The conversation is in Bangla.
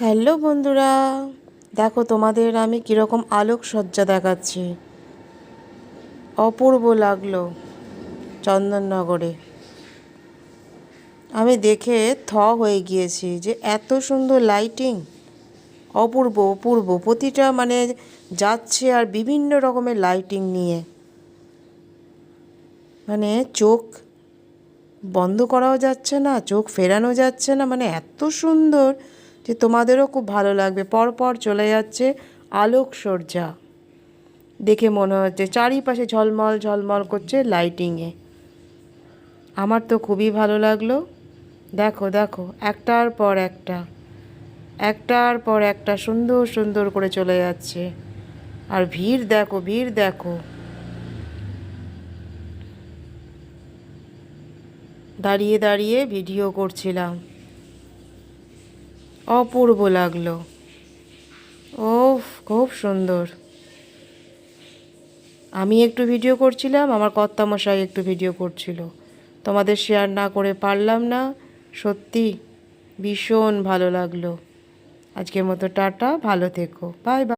হ্যালো বন্ধুরা, দেখো তোমাদের আমি কীরকম আলোকসজ্জা দেখাচ্ছি। অপূর্ব লাগলো চন্দননগরে। আমি দেখে হয়ে গিয়েছি যে এত সুন্দর লাইটিং। অপূর্ব অপূর্ব, প্রতিটা যাচ্ছে আর বিভিন্ন রকমের লাইটিং নিয়ে, চোখ বন্ধ করাও যাচ্ছে না, চোখ ফেরানো যাচ্ছে না, এত সুন্দর যে তোমাদেরও খুব ভালো লাগবে। পরপর চলে যাচ্ছে আলোকসজ্জা, দেখে মনে হচ্ছে চারিপাশে ঝলমল ঝলমল করছে লাইটিংয়ে। আমার তো খুবই ভালো লাগলো। দেখো দেখো, একটার পর একটা, একটার পর একটা সুন্দর সুন্দর করে চলে যাচ্ছে। আর ভিড় দেখো, ভিড় দেখো। দাঁড়িয়ে দাঁড়িয়ে ভিডিও করছিলাম, অপূর্ব লাগলো। ওফ, খুব সুন্দর। আমি একটু ভিডিও করছিলাম, আমার কর্তামশাই একটু ভিডিও করছিল। তোমাদের শেয়ার না করে পারলাম না। সত্যি ভীষণ ভালো লাগলো। আজকের মতো টাটা, ভালো থেকো, বাই বাই।